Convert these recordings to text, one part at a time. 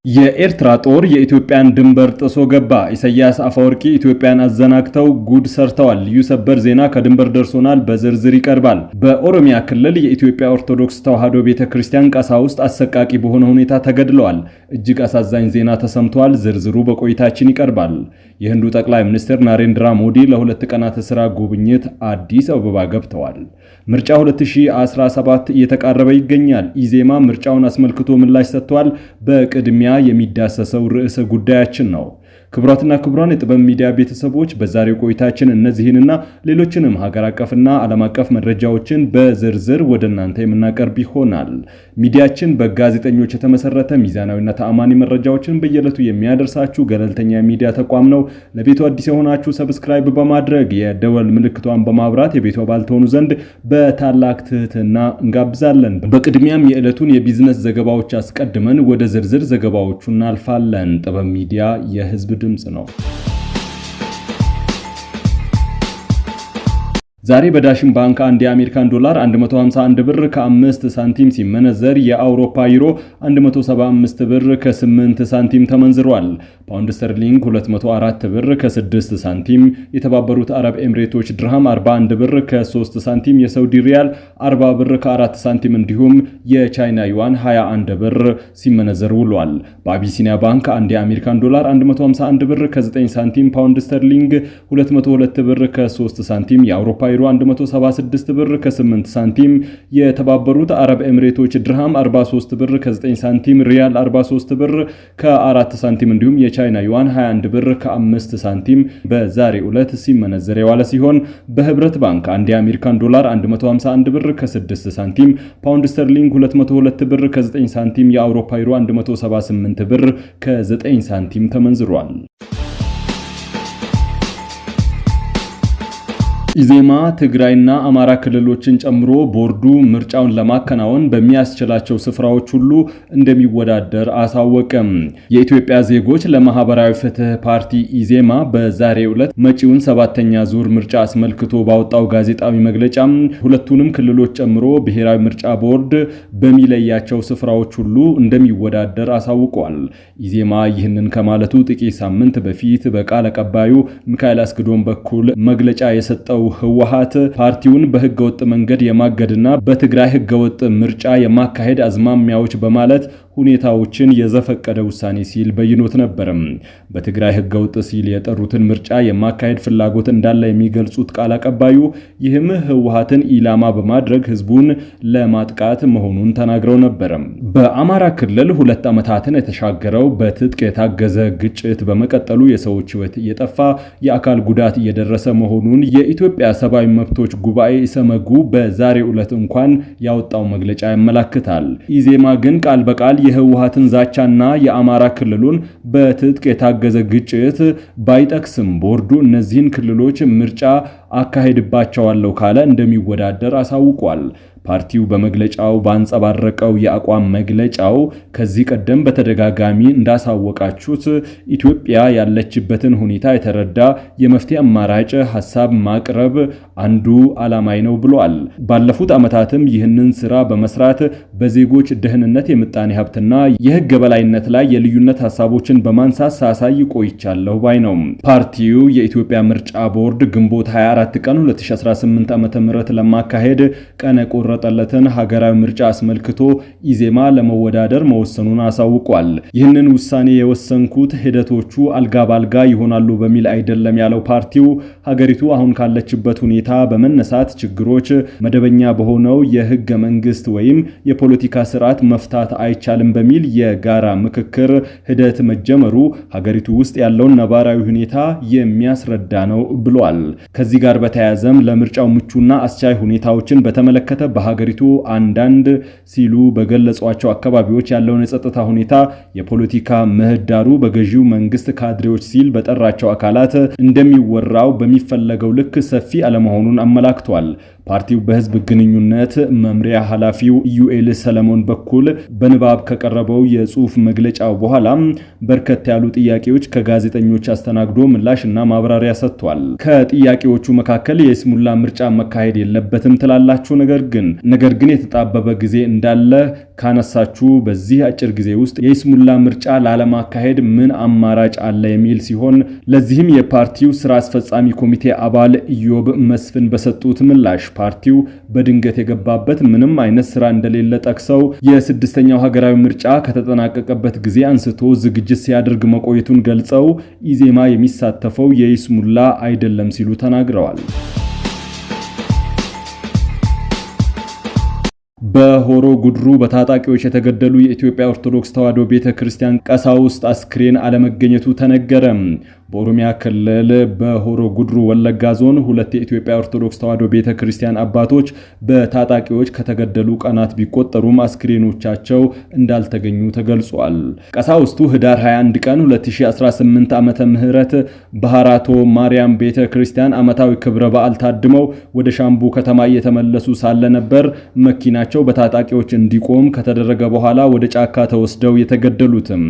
የኤርትራ ጦር የኢትዮጵያን ድንበር ጥሶ ገባ። ኢሳያስ አፈወርቂ ኢትዮጵያን አዘናግተው ጉድ ሰርተዋል። ልዩ ሰበር ዜና ከድንበር ደርሶናል፣ በዝርዝር ይቀርባል። በኦሮሚያ ክልል የኢትዮጵያ ኦርቶዶክስ ተዋሕዶ ቤተክርስቲያን ቀሳውስት አሰቃቂ በሆነ ሁኔታ ተገድለዋል። እጅግ አሳዛኝ ዜና ተሰምቷል። ዝርዝሩ በቆይታችን ይቀርባል። የህንዱ ጠቅላይ ሚኒስትር ናሬንድራ ሞዲ ለሁለት ቀናት ስራ ጉብኝት አዲስ አበባ ገብተዋል። ምርጫ 2017 እየተቃረበ ይገኛል። ኢዜማ ምርጫውን አስመልክቶ ምላሽ ሰጥቷል። በቅድሚያ የሚዳሰሰው ርዕሰ ጉዳያችን ነው። ክቡራትና ክቡራን የጥበብ ሚዲያ ቤተሰቦች በዛሬው ቆይታችን እነዚህንና ሌሎችንም ሀገር አቀፍና ዓለም አቀፍ መረጃዎችን በዝርዝር ወደ እናንተ የምናቀርብ ይሆናል። ሚዲያችን በጋዜጠኞች የተመሰረተ ሚዛናዊና ተአማኒ መረጃዎችን በየዕለቱ የሚያደርሳችሁ ገለልተኛ ሚዲያ ተቋም ነው። ለቤቱ አዲስ የሆናችሁ ሰብስክራይብ በማድረግ የደወል ምልክቷን በማብራት የቤቱ አባል ትሆኑ ዘንድ በታላቅ ትህትና እንጋብዛለን። በቅድሚያም የዕለቱን የቢዝነስ ዘገባዎች አስቀድመን ወደ ዝርዝር ዘገባዎቹ እናልፋለን። ጥበብ ሚዲያ የህዝብ ድምጽ ነው። ዛሬ በዳሽን ባንክ አንድ የአሜሪካን ዶላር 151 ብር ከ5 ሳንቲም ሲመነዘር የአውሮፓ ዩሮ 175 ብር ከ8 ሳንቲም ተመንዝሯል። ፓውንድ ስተርሊንግ 204 ብር ከ6 ሳንቲም፣ የተባበሩት አረብ ኤምሬቶች ድርሃም 41 ብር ከ3 ሳንቲም፣ የሳውዲ ሪያል 40 ብር ከ4 ሳንቲም እንዲሁም የቻይና ዩዋን 21 ብር ሲመነዘር ውሏል። በአቢሲኒያ ባንክ አንድ የአሜሪካን ዶላር 151 ብር ከ9 ሳንቲም፣ ፓውንድ ስተርሊንግ 202 ብር ከ3 ሳንቲም፣ የአውሮፓ ዩሮ 176 ብር ከ8 ሳንቲም፣ የተባበሩት አረብ ኤምሬቶች ድርሃም 43 ብር ከ9 ሳንቲም፣ ሪያል 43 ብር ከ4 ሳንቲም እንዲሁም የቻይና ዩዋን 21 ብር ከ5 ሳንቲም በዛሬው ዕለት ሲመነዘር የዋለ ሲሆን በህብረት ባንክ አንድ የአሜሪካን ዶላር 151 ብር ከ6 ሳንቲም፣ ፓውንድ ስተርሊንግ 202 ብር ከ9 ሳንቲም፣ የአውሮፓ ዩሮ 178 ብር ከ9 ሳንቲም ተመንዝሯል። ኢዜማ ትግራይና አማራ ክልሎችን ጨምሮ ቦርዱ ምርጫውን ለማከናወን በሚያስችላቸው ስፍራዎች ሁሉ እንደሚወዳደር አሳወቀም። የኢትዮጵያ ዜጎች ለማህበራዊ ፍትህ ፓርቲ ኢዜማ በዛሬው ዕለት መጪውን 7ኛ ዙር ምርጫ አስመልክቶ ባወጣው ጋዜጣዊ መግለጫ ሁለቱንም ክልሎች ጨምሮ ብሔራዊ ምርጫ ቦርድ በሚለያቸው ስፍራዎች ሁሉ እንደሚወዳደር አሳውቋል። ኢዜማ ይህንን ከማለቱ ጥቂት ሳምንት በፊት በቃል አቀባዩ ሚካኤል አስገዶም በኩል መግለጫ የሰጠው ህወሓት ፓርቲውን በህገወጥ መንገድ የማገድና በትግራይ ህገወጥ ምርጫ የማካሄድ አዝማሚያዎች በማለት ሁኔታዎችን የዘፈቀደ ውሳኔ ሲል በይኖት ነበር። በትግራይ ህገወጥ ሲል የጠሩትን ምርጫ የማካሄድ ፍላጎት እንዳለ የሚገልጹት ቃል አቀባዩ ይህም ህወሓትን ኢላማ በማድረግ ህዝቡን ለማጥቃት መሆኑን ተናግረው ነበር። በአማራ ክልል 2 ዓመታትን የተሻገረው በትጥቅ የታገዘ ግጭት በመቀጠሉ የሰዎች ህይወት እየጠፋ የአካል ጉዳት እየደረሰ መሆኑን የኢትዮጵያ ሰብአዊ መብቶች ጉባኤ ኢሰመጉ በዛሬው ዕለት እንኳን ያወጣው መግለጫ ያመለክታል። ኢዜማ ግን ቃል በቃል የህወሓትን ዛቻና የአማራ ክልሉን በትጥቅ የታገዘ ግጭት ባይጠቅስም ቦርዱ እነዚህን ክልሎች ምርጫ አካሄድባቸዋለሁ ካለ እንደሚወዳደር አሳውቋል። ፓርቲው በመግለጫው ባንጸባረቀው የአቋም መግለጫው ከዚህ ቀደም በተደጋጋሚ እንዳሳወቃችሁት ኢትዮጵያ ያለችበትን ሁኔታ የተረዳ የመፍትሄ አማራጭ ሐሳብ ማቅረብ አንዱ ዓላማይ ነው ብሏል። ባለፉት ዓመታትም ይህንን ስራ በመስራት በዜጎች ደህንነት፣ የምጣኔ ሀብትና የህግ በላይነት ላይ የልዩነት ሐሳቦችን በማንሳት ሳሳይ ቆይቻለሁ ባይ ነው። ፓርቲው የኢትዮጵያ ምርጫ ቦርድ ግንቦት 24 ቀን 2018 ዓ.ም ለማካሄድ ቀነ ቆረጠለትን ሀገራዊ ምርጫ አስመልክቶ ኢዜማ ለመወዳደር መወሰኑን አሳውቋል። ይህንን ውሳኔ የወሰንኩት ሂደቶቹ አልጋ ባልጋ ይሆናሉ በሚል አይደለም ያለው ፓርቲው ሀገሪቱ አሁን ካለችበት ሁኔታ በመነሳት ችግሮች መደበኛ በሆነው የህገ መንግስት ወይም የፖለቲካ ስርዓት መፍታት አይቻልም በሚል የጋራ ምክክር ሂደት መጀመሩ ሀገሪቱ ውስጥ ያለውን ነባራዊ ሁኔታ የሚያስረዳ ነው ብሏል። ከዚህ ጋር በተያያዘም ለምርጫው ምቹና አስቻይ ሁኔታዎችን በተመለከተ በሀገሪቱ አንዳንድ ሲሉ በገለጿቸው አካባቢዎች ያለውን የጸጥታ ሁኔታ፣ የፖለቲካ ምህዳሩ በገዢው መንግስት ካድሬዎች ሲል በጠራቸው አካላት እንደሚወራው በሚፈለገው ልክ ሰፊ አለመሆኑን አመላክቷል። ፓርቲው በህዝብ ግንኙነት መምሪያ ኃላፊው ዩኤል ሰለሞን በኩል በንባብ ከቀረበው የጽሑፍ መግለጫው በኋላ በርከት ያሉ ጥያቄዎች ከጋዜጠኞች አስተናግዶ ምላሽና ማብራሪያ ሰጥቷል። ከጥያቄዎቹ መካከል የይስሙላ ምርጫ መካሄድ የለበትም ትላላችሁ፣ ነገር ግን የተጣበበ ጊዜ እንዳለ ካነሳችሁ በዚህ አጭር ጊዜ ውስጥ የይስሙላ ምርጫ ላለማካሄድ ምን አማራጭ አለ የሚል ሲሆን ለዚህም የፓርቲው ስራ አስፈጻሚ ኮሚቴ አባል ኢዮብ መስፍን በሰጡት ምላሽ ፓርቲው በድንገት የገባበት ምንም አይነት ስራ እንደሌለ ጠቅሰው የስድስተኛው ሀገራዊ ምርጫ ከተጠናቀቀበት ጊዜ አንስቶ ዝግጅት ሲያደርግ መቆየቱን ገልጸው ኢዜማ የሚሳተፈው የይስሙላ አይደለም ሲሉ ተናግረዋል። በሆሮ ጉድሩ በታጣቂዎች የተገደሉ የኢትዮጵያ ኦርቶዶክስ ተዋሕዶ ቤተክርስቲያን ቀሳውስት አስክሬን አለመገኘቱ ተነገረ። በኦሮሚያ ክልል በሆሮ ጉድሩ ወለጋ ዞን ሁለት የኢትዮጵያ ኦርቶዶክስ ተዋሕዶ ቤተክርስቲያን አባቶች በታጣቂዎች ከተገደሉ ቀናት ቢቆጠሩም አስክሬኖቻቸው እንዳልተገኙ ተገልጿል። ቀሳውስቱ ህዳር 21 ቀን 2018 ዓመተ ምህረት በሃራቶ ማርያም ቤተክርስቲያን ዓመታዊ ክብረ በዓል ታድመው ወደ ሻምቡ ከተማ እየተመለሱ ሳለ ነበር መኪናቸው በታጣቂዎች እንዲቆም ከተደረገ በኋላ ወደ ጫካ ተወስደው የተገደሉትም።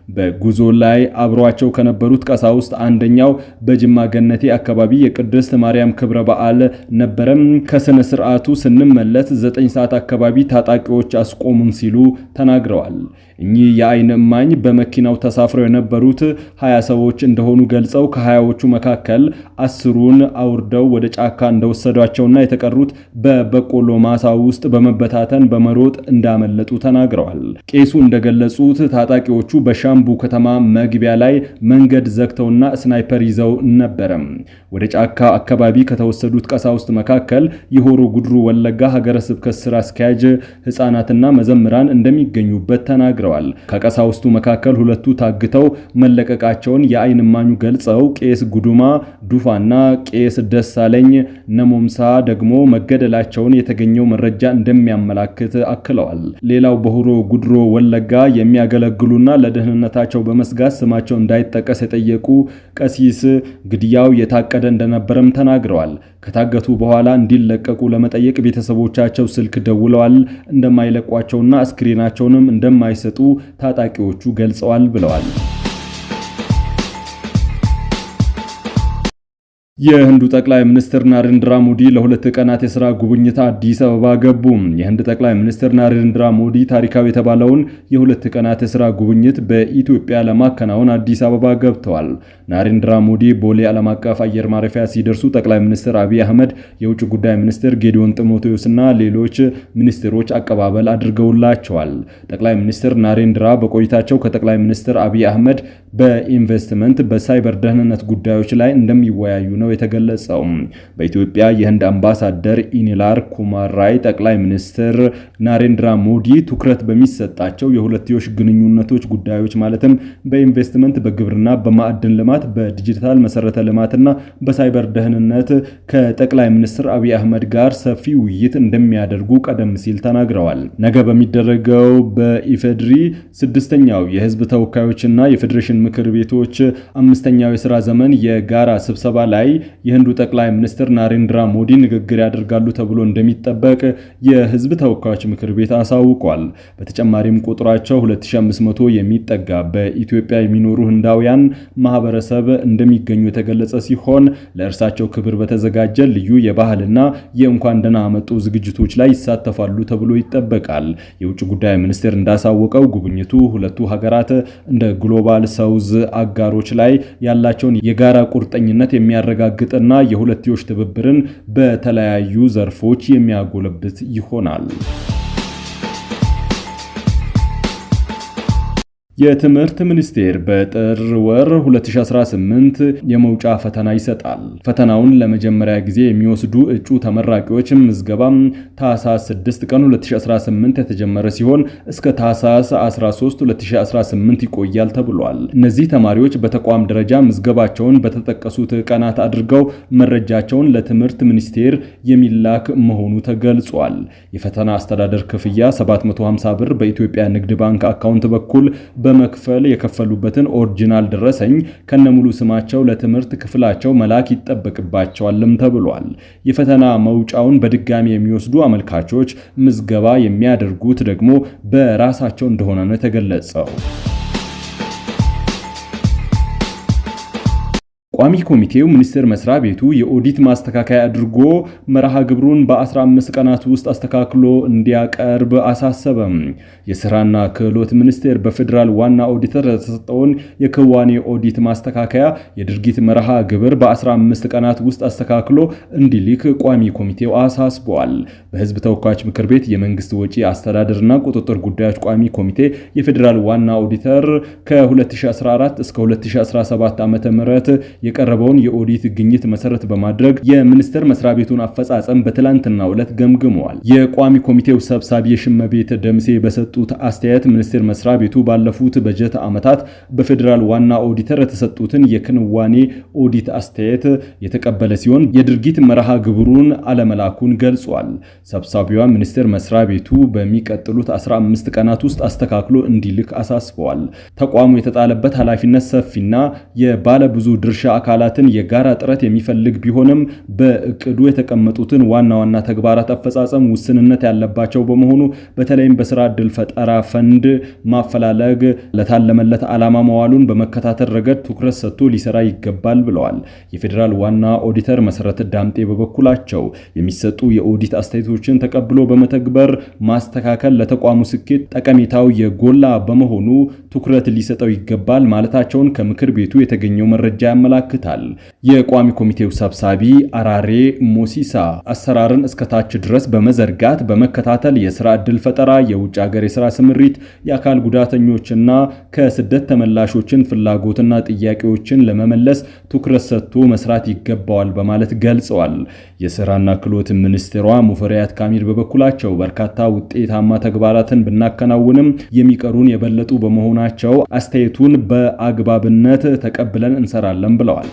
በጉዞ ላይ አብሯቸው ከነበሩት ቀሳውስት አንደኛው በጅማ ገነቴ አካባቢ የቅድስት ማርያም ክብረ በዓል ነበረም። ከስነ ስርዓቱ ስንመለስ 9 ሰዓት አካባቢ ታጣቂዎች አስቆሙን ሲሉ ተናግረዋል። እኚህ የአይን እማኝ በመኪናው ተሳፍረው የነበሩት 20 ሰዎች እንደሆኑ ገልጸው ከ20ዎቹ መካከል 10ሩን አውርደው ወደ ጫካ እንደወሰዷቸውና የተቀሩት በበቆሎ ማሳ ውስጥ በመበታተን በመሮጥ እንዳመለጡ ተናግረዋል። ቄሱ እንደገለጹት ታጣቂዎቹ በሻምቡ ከተማ መግቢያ ላይ መንገድ ዘግተውና ስናይፐር ይዘው ነበረም። ወደ ጫካ አካባቢ ከተወሰዱት ቀሳውስት መካከል የሆሮ ጉድሩ ወለጋ ሀገረ ስብከት ስራ አስኪያጅ ሕፃናትና መዘምራን እንደሚገኙበት ተናግረዋል። ከቀሳውስቱ መካከል ሁለቱ ታግተው መለቀቃቸውን የአይን እማኙ ገልጸው ቄስ ጉዱማ ዱፋና ቄስ ደሳለኝ ነሞምሳ ደግሞ መገደላቸውን የተገኘው መረጃ እንደሚያመላክት አክለዋል። ሌላው በሆሮ ጉድሩ ወለጋ የሚያገለግሉና ለደህንነታቸው በመስጋት ስማቸው እንዳይጠቀስ የጠየቁ ቀሲስ ግድያው የታቀደ እንደነበረም ተናግረዋል። ከታገቱ በኋላ እንዲለቀቁ ለመጠየቅ ቤተሰቦቻቸው ስልክ ደውለዋል። እንደማይለቋቸውና አስክሬናቸውንም እንደማይሰጡ ታጣቂዎቹ ገልጸዋል ብለዋል። የህንዱ ጠቅላይ ሚኒስትር ናሬንድራ ሞዲ ለሁለት ቀናት የሥራ ጉብኝት አዲስ አበባ ገቡ። የህንድ ጠቅላይ ሚኒስትር ናሬንድራ ሞዲ ታሪካዊ የተባለውን የሁለት ቀናት የሥራ ጉብኝት በኢትዮጵያ ለማከናወን አዲስ አበባ ገብተዋል። ናሬንድራ ሞዲ ቦሌ ዓለም አቀፍ አየር ማረፊያ ሲደርሱ ጠቅላይ ሚኒስትር አብይ አህመድ፣ የውጭ ጉዳይ ሚኒስትር ጌዲዮን ጢሞቴዎስና ሌሎች ሚኒስትሮች አቀባበል አድርገውላቸዋል። ጠቅላይ ሚኒስትር ናሬንድራ በቆይታቸው ከጠቅላይ ሚኒስትር አብይ አህመድ በኢንቨስትመንት በሳይበር ደህንነት ጉዳዮች ላይ እንደሚወያዩ ነው የተገለጸው። በኢትዮጵያ የህንድ አምባሳደር ኢኒላር ኩማር ራይ ጠቅላይ ሚኒስትር ናሬንድራ ሞዲ ትኩረት በሚሰጣቸው የሁለትዮሽ ግንኙነቶች ጉዳዮች ማለትም በኢንቨስትመንት፣ በግብርና፣ በማዕድን ልማት፣ በዲጂታል መሰረተ ልማትና በሳይበር ደህንነት ከጠቅላይ ሚኒስትር አብይ አህመድ ጋር ሰፊ ውይይት እንደሚያደርጉ ቀደም ሲል ተናግረዋል። ነገ በሚደረገው በኢፌድሪ 6ኛው የህዝብ ተወካዮችና የፌዴሬሽን ምክር ቤቶች 5ኛው የሥራ ዘመን የጋራ ስብሰባ ላይ የህንዱ ጠቅላይ ሚኒስትር ናሬንድራ ሞዲ ንግግር ያደርጋሉ ተብሎ እንደሚጠበቅ የህዝብ ተወካዮች ምክር ቤት አሳውቋል። በተጨማሪም ቁጥራቸው 2500 የሚጠጋ በኢትዮጵያ የሚኖሩ ህንዳውያን ማህበረሰብ እንደሚገኙ የተገለጸ ሲሆን ለእርሳቸው ክብር በተዘጋጀ ልዩ የባህልና የእንኳን ደህና መጡ ዝግጅቶች ላይ ይሳተፋሉ ተብሎ ይጠበቃል። የውጭ ጉዳይ ሚኒስቴር እንዳሳወቀው ጉብኝቱ ሁለቱ ሀገራት እንደ ግሎባል ሳውዝ አጋሮች ላይ ያላቸውን የጋራ ቁርጠኝነት የሚያረጋግጥና የሁለትዮሽ ትብብርን በተለያዩ ዘርፎች የሚያጎለብት ይሆናል። የትምህርት ሚኒስቴር በጥር ወር 2018 የመውጫ ፈተና ይሰጣል። ፈተናውን ለመጀመሪያ ጊዜ የሚወስዱ እጩ ተመራቂዎች ምዝገባ ታህሳስ 6 ቀን 2018 የተጀመረ ሲሆን እስከ ታህሳስ 13 2018 ይቆያል ተብሏል። እነዚህ ተማሪዎች በተቋም ደረጃ ምዝገባቸውን በተጠቀሱት ቀናት አድርገው መረጃቸውን ለትምህርት ሚኒስቴር የሚላክ መሆኑ ተገልጿል። የፈተና አስተዳደር ክፍያ 750 ብር በኢትዮጵያ ንግድ ባንክ አካውንት በኩል በመክፈል የከፈሉበትን ኦሪጂናል ደረሰኝ ከነሙሉ ስማቸው ለትምህርት ክፍላቸው መላክ ይጠበቅባቸዋልም ተብሏል። የፈተና መውጫውን በድጋሚ የሚወስዱ አመልካቾች ምዝገባ የሚያደርጉት ደግሞ በራሳቸው እንደሆነ ነው የተገለጸው። ቋሚ ኮሚቴው ሚኒስቴር መስሪያ ቤቱ የኦዲት ማስተካከያ አድርጎ መርሃ ግብሩን በ15 ቀናት ውስጥ አስተካክሎ እንዲያቀርብ አሳሰበም። የስራና ክህሎት ሚኒስቴር በፌዴራል ዋና ኦዲተር የተሰጠውን የክዋኔ ኦዲት ማስተካከያ የድርጊት መርሃ ግብር በ15 ቀናት ውስጥ አስተካክሎ እንዲልክ ቋሚ ኮሚቴው አሳስቧል። በህዝብ ተወካዮች ምክር ቤት የመንግስት ወጪ አስተዳደርና ቁጥጥር ጉዳዮች ቋሚ ኮሚቴ የፌዴራል ዋና ኦዲተር ከ2014 እስከ 2017 ዓ.ም የቀረበውን የኦዲት ግኝት መሰረት በማድረግ የሚኒስቴር መስሪያ ቤቱን አፈጻጸም በትላንትናው ዕለት ገምግመዋል። የቋሚ ኮሚቴው ሰብሳቢ የሽመቤት ደምሴ በሰጡት አስተያየት ሚኒስቴር መስሪያ ቤቱ ባለፉት በጀት ዓመታት በፌዴራል ዋና ኦዲተር የተሰጡትን የክንዋኔ ኦዲት አስተያየት የተቀበለ ሲሆን የድርጊት መርሃ ግብሩን አለመላኩን ገልጿል። ሰብሳቢዋ ሚኒስቴር መስሪያ ቤቱ በሚቀጥሉት 15 ቀናት ውስጥ አስተካክሎ እንዲልክ አሳስበዋል። ተቋሙ የተጣለበት ኃላፊነት ሰፊና የባለ ብዙ ድርሻ አካላትን የጋራ ጥረት የሚፈልግ ቢሆንም በእቅዱ የተቀመጡትን ዋና ዋና ተግባራት አፈጻጸም ውስንነት ያለባቸው በመሆኑ በተለይም በስራ ዕድል ፈጠራ ፈንድ ማፈላለግ ለታለመለት ዓላማ መዋሉን በመከታተል ረገድ ትኩረት ሰጥቶ ሊሰራ ይገባል ብለዋል። የፌዴራል ዋና ኦዲተር መሰረት ዳምጤ በበኩላቸው የሚሰጡ የኦዲት አስተያየቶችን ተቀብሎ በመተግበር ማስተካከል ለተቋሙ ስኬት ጠቀሜታው የጎላ በመሆኑ ትኩረት ሊሰጠው ይገባል ማለታቸውን ከምክር ቤቱ የተገኘው መረጃ ያመላክታል። የቋሚ ኮሚቴው ሰብሳቢ አራሬ ሞሲሳ አሰራርን እስከታች ድረስ በመዘርጋት በመከታተል የስራ ዕድል ፈጠራ፣ የውጭ ሀገር የስራ ስምሪት፣ የአካል ጉዳተኞችና ከስደት ተመላሾችን ፍላጎትና ጥያቄዎችን ለመመለስ ትኩረት ሰጥቶ መስራት ይገባዋል በማለት ገልጸዋል። የስራና ክህሎት ሚኒስትሯ ሙፈሪያት ካሚል በበኩላቸው በርካታ ውጤታማ ተግባራትን ብናከናውንም የሚቀሩን የበለጡ በመሆናቸው አስተያየቱን በአግባብነት ተቀብለን እንሰራለን ብለዋል።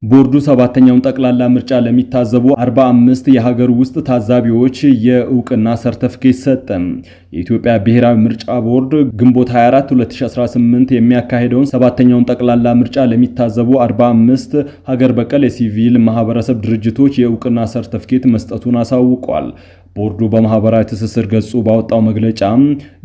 ቦርዱ ሰባተኛውን ጠቅላላ ምርጫ ለሚታዘቡ 45 የሀገር ውስጥ ታዛቢዎች የእውቅና ሰርተፊኬት ሰጠ። የኢትዮጵያ ብሔራዊ ምርጫ ቦርድ ግንቦት 24 2018 የሚያካሄደውን ሰባተኛውን ጠቅላላ ምርጫ ለሚታዘቡ 45 ሀገር በቀል የሲቪል ማህበረሰብ ድርጅቶች የእውቅና ሰርተፊኬት መስጠቱን አሳውቋል። ቦርዱ በማህበራዊ ትስስር ገጹ ባወጣው መግለጫ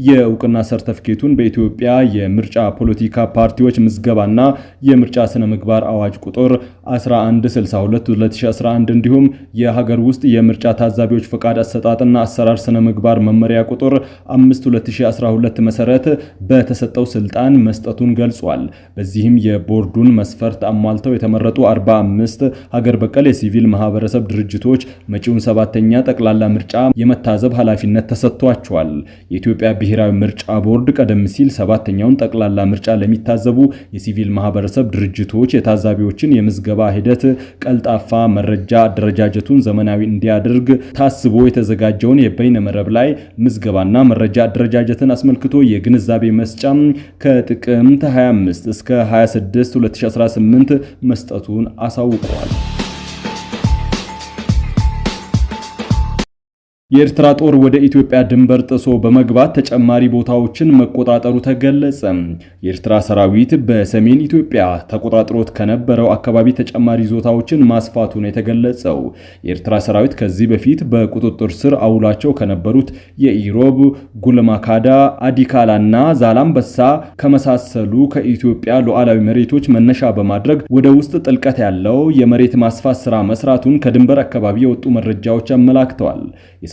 የእውቅና ሰርተፊኬቱን በኢትዮጵያ የምርጫ ፖለቲካ ፓርቲዎች ምዝገባና የምርጫ ስነ ምግባር አዋጅ ቁጥር 1162/2011 እንዲሁም የሀገር ውስጥ የምርጫ ታዛቢዎች ፈቃድ አሰጣጥና አሰራር ስነ ምግባር መመሪያ ቁጥር 5/2012 መሰረት በተሰጠው ስልጣን መስጠቱን ገልጿል። በዚህም የቦርዱን መስፈርት አሟልተው የተመረጡ 45 ሀገር በቀል የሲቪል ማህበረሰብ ድርጅቶች መጪውን ሰባተኛ ጠቅላላ ምርጫ የመታዘብ ኃላፊነት ተሰጥቷቸዋል። የኢትዮጵያ ብሔራዊ ምርጫ ቦርድ ቀደም ሲል ሰባተኛውን ጠቅላላ ምርጫ ለሚታዘቡ የሲቪል ማህበረሰብ ድርጅቶች የታዛቢዎችን የምዝገባ ሂደት ቀልጣፋ፣ መረጃ አደረጃጀቱን ዘመናዊ እንዲያደርግ ታስቦ የተዘጋጀውን የበይነመረብ ላይ ምዝገባና መረጃ አደረጃጀትን አስመልክቶ የግንዛቤ መስጫ ከጥቅምት 25 እስከ 26 2018 መስጠቱን አሳውቀዋል። የኤርትራ ጦር ወደ ኢትዮጵያ ድንበር ጥሶ በመግባት ተጨማሪ ቦታዎችን መቆጣጠሩ ተገለጸ። የኤርትራ ሰራዊት በሰሜን ኢትዮጵያ ተቆጣጥሮት ከነበረው አካባቢ ተጨማሪ ይዞታዎችን ማስፋቱ ነው የተገለጸው። የኤርትራ ሰራዊት ከዚህ በፊት በቁጥጥር ስር አውሏቸው ከነበሩት የኢሮብ፣ ጉልማካዳ፣ አዲካላና ዛላምበሳ ከመሳሰሉ ከኢትዮጵያ ሉዓላዊ መሬቶች መነሻ በማድረግ ወደ ውስጥ ጥልቀት ያለው የመሬት ማስፋት ስራ መስራቱን ከድንበር አካባቢ የወጡ መረጃዎች አመላክተዋል።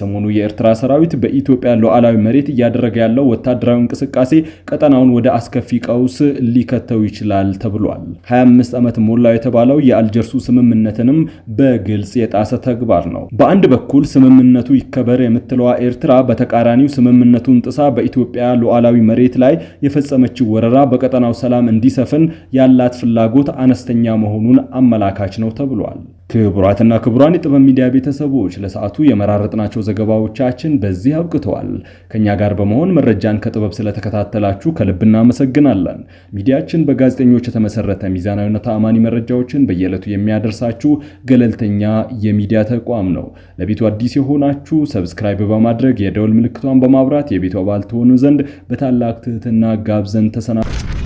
የሰሞኑ የኤርትራ ሰራዊት በኢትዮጵያ ሉዓላዊ መሬት እያደረገ ያለው ወታደራዊ እንቅስቃሴ ቀጠናውን ወደ አስከፊ ቀውስ ሊከተው ይችላል ተብሏል። 25 ዓመት ሞላው የተባለው የአልጀርሱ ስምምነትንም በግልጽ የጣሰ ተግባር ነው። በአንድ በኩል ስምምነቱ ይከበር የምትለዋ ኤርትራ በተቃራኒው ስምምነቱን ጥሳ በኢትዮጵያ ሉዓላዊ መሬት ላይ የፈጸመችው ወረራ በቀጠናው ሰላም እንዲሰፍን ያላት ፍላጎት አነስተኛ መሆኑን አመላካች ነው ተብሏል። ክቡራትና ክቡራን የጥበብ ሚዲያ ቤተሰቦች ለሰዓቱ የመራረጥናቸው ዘገባዎቻችን በዚህ አብቅተዋል። ከኛ ጋር በመሆን መረጃን ከጥበብ ስለተከታተላችሁ ከልብ እናመሰግናለን። ሚዲያችን በጋዜጠኞች የተመሰረተ ሚዛናዊና ተአማኒ መረጃዎችን በየዕለቱ የሚያደርሳችሁ ገለልተኛ የሚዲያ ተቋም ነው። ለቤቱ አዲስ የሆናችሁ ሰብስክራይብ በማድረግ የደወል ምልክቷን በማብራት የቤቱ አባል ትሆኑ ዘንድ በታላቅ ትህትና ጋብዘን ተሰናብተናል።